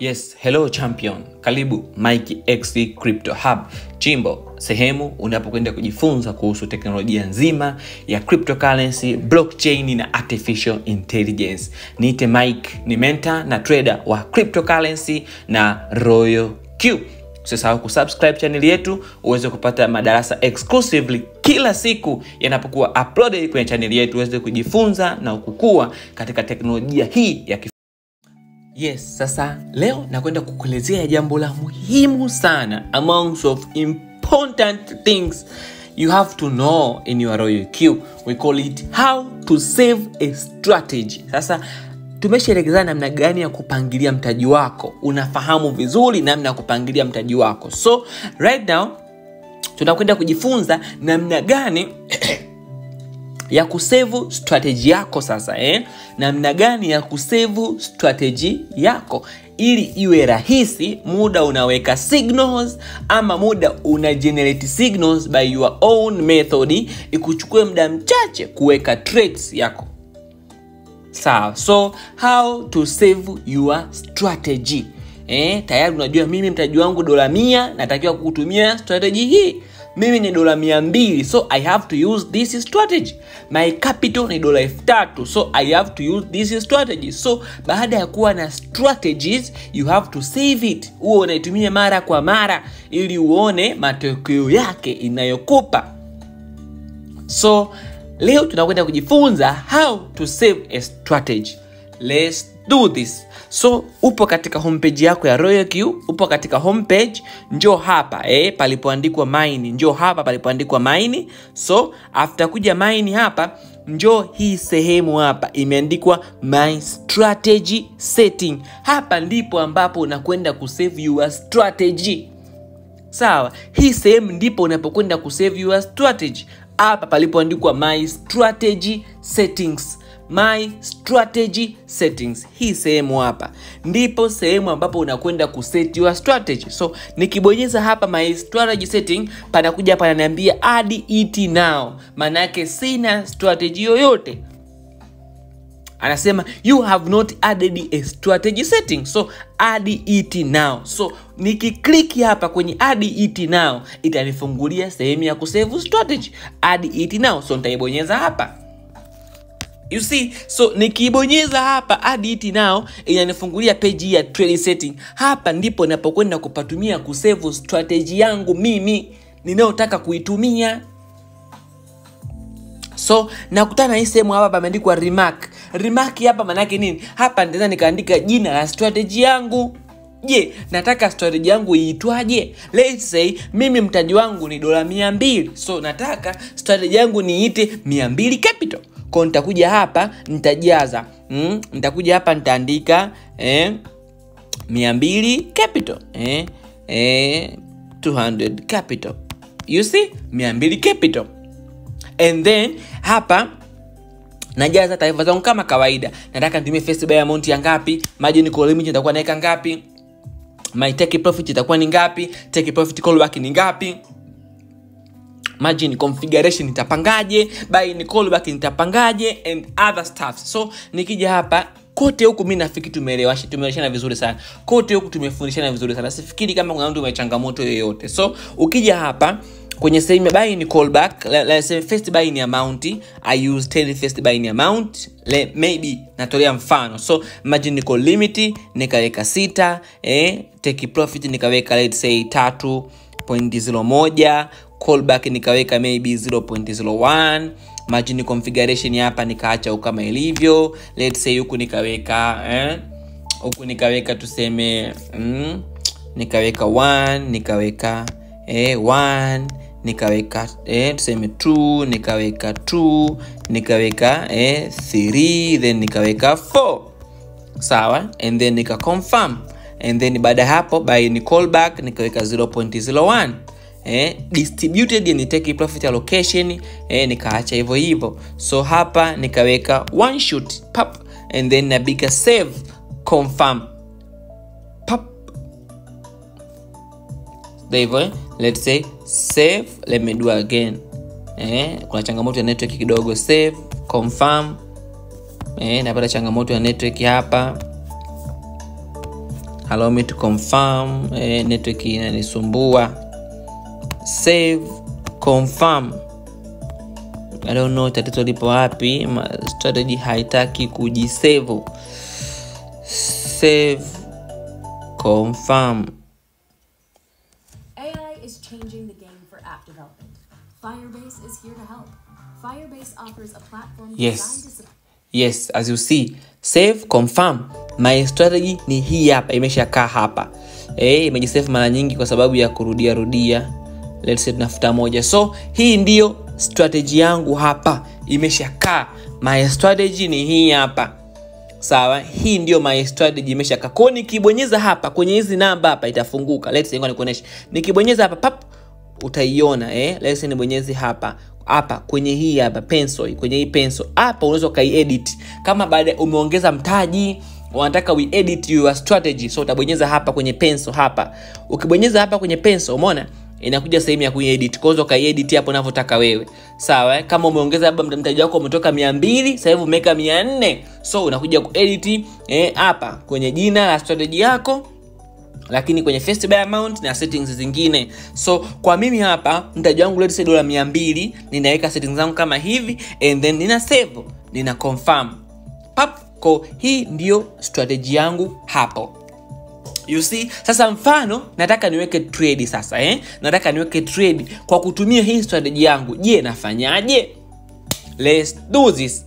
Yes, hello champion. Karibu Mike X Crypto Hub. Chimbo, sehemu unapokwenda kujifunza kuhusu teknolojia nzima ya cryptocurrency, blockchain na artificial intelligence. Niite Mike, ni mentor na trader wa cryptocurrency na Royal Q. Usisahau kusubscribe channel yetu uweze kupata madarasa exclusively kila siku yanapokuwa uploaded kwenye channel yetu, uweze kujifunza na kukua katika teknolojia hii ya Yes, sasa leo nakwenda kukuelezea jambo la muhimu sana, amongst of important things you have to know in your Royal Q. We call it how to save a strategy. Sasa tumeshaelekezana namna gani ya kupangilia mtaji wako. Unafahamu vizuri namna ya kupangilia mtaji wako. So right now tunakwenda kujifunza namna gani ya kusave strategy yako sasa namna gani ya kusave strategy yako ili iwe rahisi. Muda unaweka signals ama muda una generate signals by your own method, ikuchukue muda mchache kuweka trades yako. Sawa, so how to save your strategy. Tayari unajua mimi mtaji wangu $100, natakiwa kutumia strategy hii. Mimi ni $200, so I have to use this strategy. My capital ni $3,000, so I have to use this strategy. So baada ya kuwa na strategies, you have to save it. Uwe unaitumia mara kwa mara ili uone matokeo yake inayokupa. So leo tunakwenda kujifunza how to save a strategy. Let's do this. So upo katika homepage yako ya Royal Q, upo katika homepage, njoo hapa palipoandikwa mine, njoo hapa palipoandikwa mine. So after kuja mine hapa, njoo hii sehemu hapa imeandikwa my strategy setting. Hapa ndipo ambapo unakwenda kusave your strategy. Sawa, hii sehemu ndipo unapokwenda kusave your strategy. Hapa palipoandikwa my strategy settings. My strategy settings. Hii sehemu hapa ndipo sehemu ambapo unakwenda kuset your strategy. So nikibonyeza hapa my strategy setting, panakuja hapa ananiambia add it now. Maana yake sina strategy yoyote. Anasema you have not added a strategy setting, so add it now. So nikiklik hapa kwenye add it now, itanifungulia sehemu ya kusave strategy. Add it now, so nitaibonyeza hapa. You see, so nikibonyeza hapa add it now, inanifungulia page ya trade setting. Hapa ndipo ninapokwenda kupatumia kusave strategy yangu mimi ninayotaka kuitumia. So nakutana hii sehemu hapa pameandikwa remark. Remark hapa maana yake nini? Hapa ndio nikaandika jina la strategy yangu. Je, nataka strategy yangu iitwaje? Let's say mimi mtaji wangu ni $200. So nataka strategy yangu niite 200 capital. Kwa nitakuja hapa nitajaza. Nitakuja hapa nitaandika 200 capital. 200 capital. You see? 200 capital. And then hapa najaza taarifa zangu kama kawaida. Nataka nitumie first buy amount ya ngapi? Margin call limit nitakuwa naweka ngapi? My take profit itakuwa ni ngapi? Take profit callback ni ngapi? Margin configuration nitapangaje? Buy ni callback nitapangaje? And other stuff. So nikija hapa kote huku mimi nafikiri tumeeleweshana vizuri sana. Kote huku tumefundishana vizuri sana. Sifikiri kama kuna mtu mwenye changamoto yoyote. So ukija hapa kwenye sehemu ya buy ni callback, let's say first buy ni amount, I use 10 first buy ni amount, maybe natolea mfano. So margin call limit nikaweka 6, take profit nikaweka let's say 3.01, callback nikaweka maybe 0.01, margin configuration hapa nikaacha kama ilivyo. Let's say huku nikaweka tuseme nikaweka 1, nikaweka 1, nikaweka tuseme 2, nikaweka 2, nikaweka 3, then nikaweka 4. Sawa, and then nika confirm, and then baada hapo buy ni callback nikaweka 0.01, distributed ni take profit allocation nikaacha hivyo. So hapa nikaweka one shot pop, and then nabika save confirm pop. Hivyo let's say save, let me do again. Kuna changamoto ya network kidogo. Save confirm, napata changamoto ya network hapa. allow me to confirm. Network inanisumbua. Save, confirm. I don't know tatizo lipo wapi. Strategy haitaki kujisave. Save, confirm. AI is changing the game for app development. Firebase is here to help. Firebase offers a platform designed to support. Yes, as you see, save, confirm. My strategy ni hii hapa, imeshakaa hapa. Imejisave mara nyingi kwa sababu ya rudia. Let's say tunafuta moja. So, hii ndio strategy yangu hapa. Imeshakaa. My strategy ni hii hapa. Sawa, hii ndio my strategy imeshakaa. Kwa nikibonyeza hapa kwenye hizi namba hapa itafunguka. Let's say ngoja nikuoneshe. Nikibonyeza hapa pap utaiona let's say nibonyeze hapa kwenye hii hapa pencil, kwenye hii pencil hapa unaweza kai-edit. Kama baada umeongeza mtaji unataka we edit your strategy, so utabonyeza hapa kwenye pencil hapa. Ukibonyeza hapa kwenye pencil umeona inakuja sehemu ya kuedit. Kwa hiyo kai-edit hapo unavyotaka wewe. Sawa, kama umeongeza labda mtaji wako umetoka 200, sasa hivi umeweka 400. So unakuja kuedit hapa kwenye jina la strategy yako, lakini kwenye first buy amount na settings zingine. So kwa mimi hapa mtaji wangu let's say $200, ninaweka settings zangu kama hivi and then nina save, nina confirm. Kwa hii ndio strategy yangu hapo. You see, sasa mfano nataka niweke trade sasa nataka niweke trade kwa kutumia hii strategy yangu. Je, nafanyaje? Let's do this.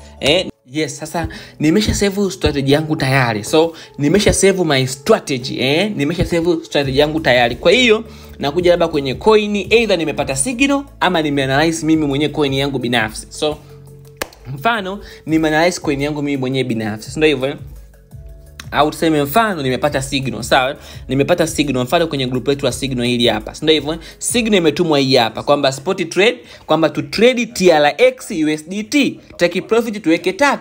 Yes, sasa nimesha save strategy yangu tayari. So nimesha save my strategy nimesha save strategy yangu tayari. Kwa hiyo nakuja labda kwenye coin, either nimepata signal ama nimeanalyze mimi mwenyewe coin yangu binafsi. So mfano nimeanalyze coin yangu mimi mwenyewe binafsi. Ndio hivyo au tuseme mfano nimepata signal. Sawa, nimepata signal mfano kwenye group letu la signal hili hapa. Ndio hivyo, signal imetumwa hii hapa kwamba spot trade, kwamba tu trade TRX USDT, take profit tuweke 3.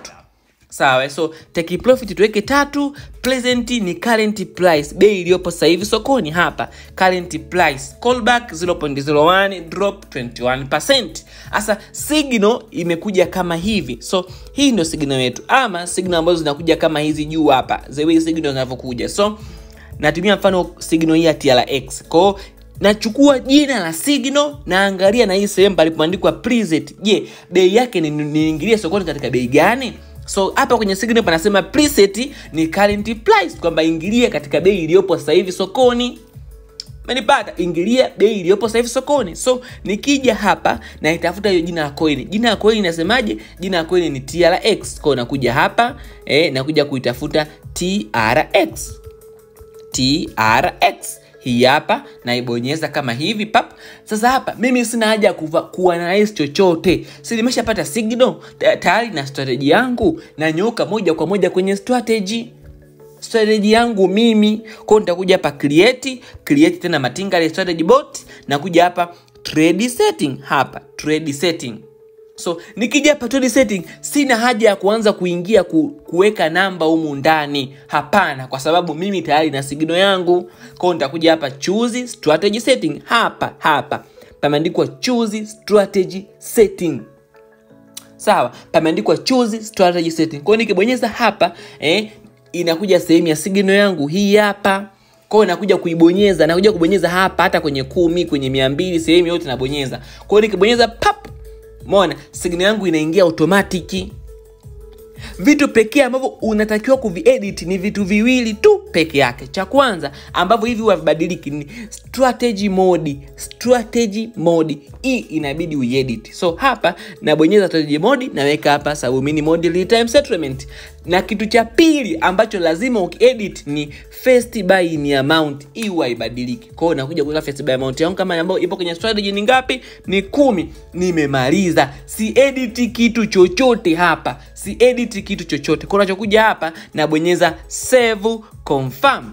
Sawa, so take profit tuweke 3, present ni current price, bei iliyopo sasa hivi sokoni hapa, current price, callback 0.01, drop 21%. Asa signal imekuja kama hivi. So hii ndio signal yetu, ama signal ambazo zinakuja kama hizi juu hapa, the way signal zinavyokuja. So natumia mfano signal hii ya TRX. Kwa nachukua jina la signal, naangalia na hii sehemu palipoandikwa preset. Je, bei yake niingilie sokoni katika bei gani? So hapa kwenye signal panasema preset ni current price, kwamba ingilia katika bei iliyopo sasa hivi sokoni. Umenipata? Ingilia bei iliyopo sasa hivi sokoni. So nikija hapa na itafuta hiyo jina la coin. Jina la coin inasemaje? Jina la coin ni TRX. Kwa nakuja hapa nakuja kuitafuta TRX. Hii hapa na ibonyeza kama hivi pap. Sasa hapa mimi sina haja kuanalyze chochote. Si nimeshapata signal tayari na strategy yangu, na nyoka moja kwa moja kwenye strategy yangu mimi. Kwa nitakuja hapa create tena Matinga strategy bot, na kuja hapa trade setting hapa, trade setting. So nikija hapa trade setting, sina haja ya kuanza kuingia kuweka namba humu ndani. Hapana, kwa sababu mimi tayari na signal yangu. Kwa nitakuja hapa choose strategy setting hapa. Pameandikwa choose strategy setting. Sawa, pameandikwa choose strategy setting. Kwa nikibonyeza hapa inakuja sehemu ya signal yangu hii hapa. Kwa hiyo nakuja kubonyeza hapa, hata kwenye 10, kwenye 200, sehemu yote nabonyeza. Kwa hiyo nikibonyeza pap, umeona signal yangu inaingia automatic. Vitu pekee ambavyo unatakiwa kuviedit ni vitu viwili tu peke yake. Cha kwanza ambavyo hivi huvibadiliki ni strategy mode. Hii inabidi uedit. So hapa nabonyeza strategy mode, naweka hapa sub-mini mode real time settlement. Na kitu cha pili ambacho lazima ukiedit ni first buy in amount. Hii haibadiliki. Kwa hiyo nakuja kuweka first buy amount yangu kama ambayo ipo kwenye strategy ni ngapi? Ni 10. Nimemaliza. Si edit kitu chochote hapa. Kwa unachokuja hapa nabonyeza save confirm.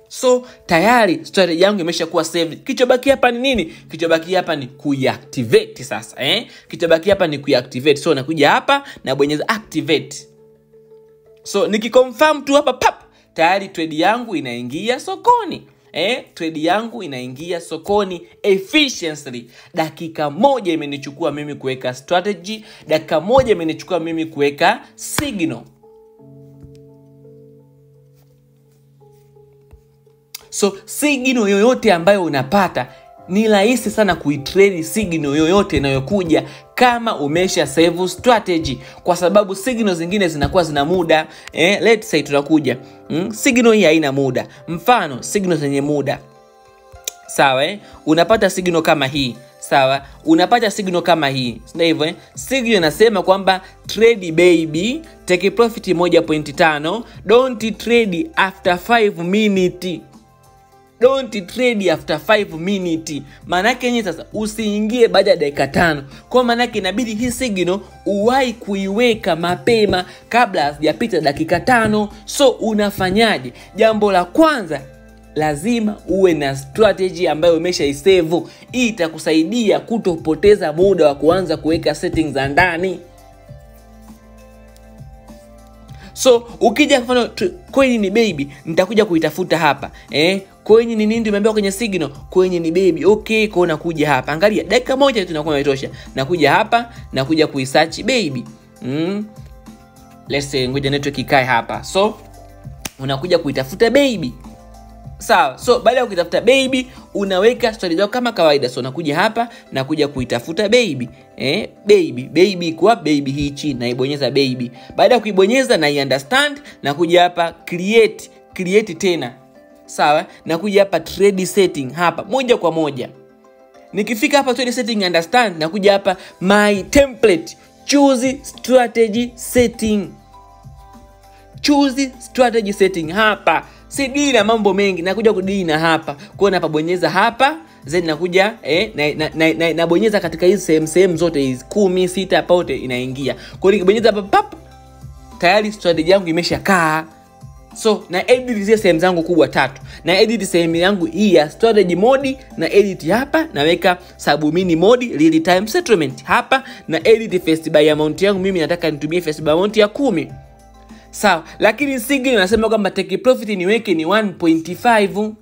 So tayari strategy yangu imeshakuwa saved. Kichobaki hapa ni nini? Kichobaki hapa ni kuiactivate sasa Kichobaki hapa ni kuiactivate. So nakuja hapa na bonyeza activate. So nikiconfirm tu hapa pap, tayari trade yangu inaingia sokoni. Trade yangu inaingia sokoni efficiently. Dakika 1 imenichukua mimi kuweka strategy, dakika 1 imenichukua mimi kuweka signal. So signal yoyote ambayo unapata ni rahisi sana kuitrade signal yoyote inayokuja kama umesha save strategy, kwa sababu signal zingine zinakuwa zina muda. Let's say tunakuja signal hii haina muda, mfano signal zenye muda, sawa. Unapata signal kama hii, sawa, unapata signal kama hii, sio hivyo? Signal inasema kwamba trade baby, take profit 1.5, don't trade after 5 minutes. Don't trade after 5 minutes. Manake yenyewe sasa usiingie baada ya dakika 5. Kwa manake inabidi hii signal uwahi kuiweka mapema kabla hazijapita dakika 5. So unafanyaje? Jambo la kwanza, lazima uwe na strategy ambayo umeshaisave. Hii itakusaidia kutopoteza muda wa kuanza kuweka settings za ndani. So ukija mfano coin ni baby, nitakuja kuitafuta hapa. Coin ni nini tumeambiwa kwenye signal? Coin ni baby. Okay, kwa nakuja hapa. Angalia, dakika moja tu inakuwa imetosha. Nakuja hapa, nakuja kuisearch baby. Let's say ngoja network ikae hapa. So unakuja kuitafuta baby. Sawa. So baada ya kuitafuta baby, unaweka strategy yako kama kawaida. So nakuja hapa, nakuja kuitafuta baby. Baby kwa baby hii chini, na ibonyeza baby. Baada ya kuibonyeza na i-understand, nakuja hapa create tena. Sawa, nakuja hapa trade setting hapa moja kwa moja. Nikifika hapa trade setting understand, nakuja hapa my template, choose strategy setting. Choose strategy setting hapa. Sidili na mambo mengi, nakuja kudili na hapa. Kwa hiyo napabonyeza hapa, then nakuja nabonyeza katika hizi sehemu zote hizi 10, 6 pote inaingia. Kwa hiyo nikibonyeza hapa pap, tayari strategy yangu imeshakaa. So na edit zile sehemu zangu kubwa 3. Na edit sehemu yangu hii ya strategy mode, na edit hapa naweka sub mini mode real time settlement hapa, na edit first buy amount yangu mimi nataka nitumie first buy amount ya 10. Sawa, lakini signal inasema kwamba take profit niweke ni 1.5.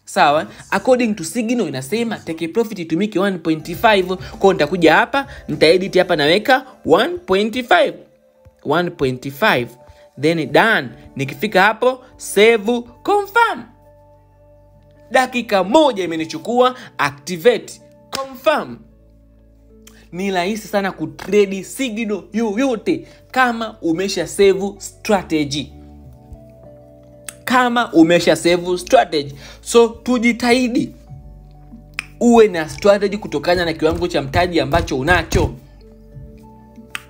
Sawa, according to signal inasema take profit itumike 1.5. Kwa nitakuja hapa, nitaedit hapa naweka 1.5. Then done. Nikifika hapo save confirm. Dakika moja imenichukua, activate confirm. Ni rahisi sana kutrade signal yoyote kama umesha save strategy. So tujitahidi uwe na strategy kutokana na kiwango cha mtaji ambacho unacho.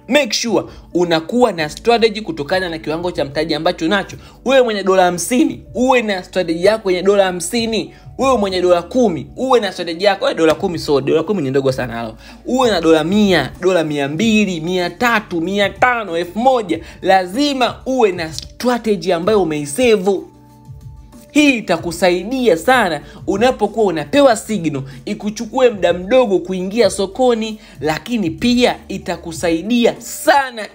Make sure unakuwa na strategy kutokana na kiwango cha mtaji ambacho unacho. Wewe mwenye $50, uwe na strategy yako kwenye $50. Wewe mwenye $10, uwe na strategy yako. Wewe $10 so $10 ni ndogo sana halo. Uwe na $100, $200, $300, $500, $1000. Lazima uwe na strategy ambayo umeisave. Hii itakusaidia sana unapokuwa unapewa signal ikuchukue muda mdogo kuingia sokoni, lakini pia itakusaidia sana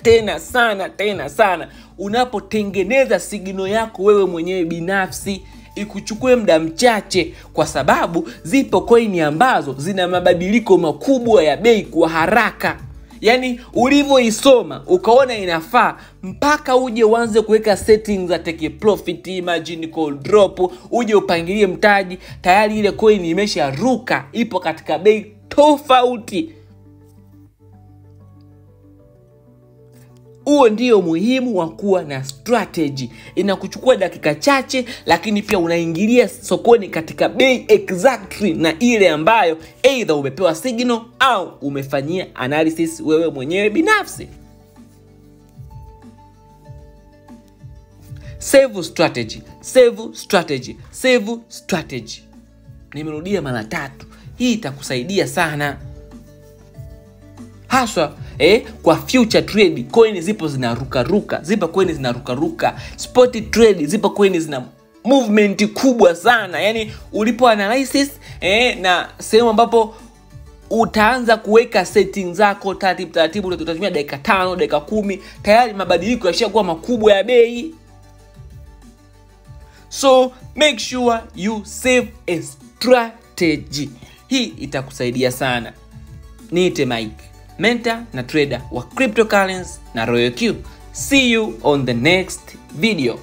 sana unapotengeneza signal yako wewe mwenyewe binafsi, ikuchukue muda mchache, kwa sababu zipo coin ambazo zina mabadiliko makubwa ya bei kwa haraka. Yani ulivyoisoma ukaona inafaa, mpaka uje uanze kuweka settings za take profit, margin call drop, uje upangilie mtaji, tayari ile coin imesharuka, ipo katika bei tofauti. Huo ndio muhimu wa kuwa na strategy. Inakuchukua dakika chache, lakini pia unaingilia sokoni katika bei exactly na ile ambayo either umepewa signal au umefanyia analysis wewe mwenyewe binafsi. Save strategy. Nimerudia mara 3. Hii itakusaidia sana. Haswa kwa future trade, coin zipo zinaruka. Spot trade zipo coin zina movement kubwa sana. Yani ulipo analysis na sehemu ambapo utaanza kuweka settings zako taratibu utatumia dakika 5, dakika 10, tayari mabadiliko yashakuwa makubwa ya bei. So make sure you save a strategy. Hii itakusaidia sana. Niite Mike, mentor na trader wa cryptocurrency na Royal Q. See you on the next video.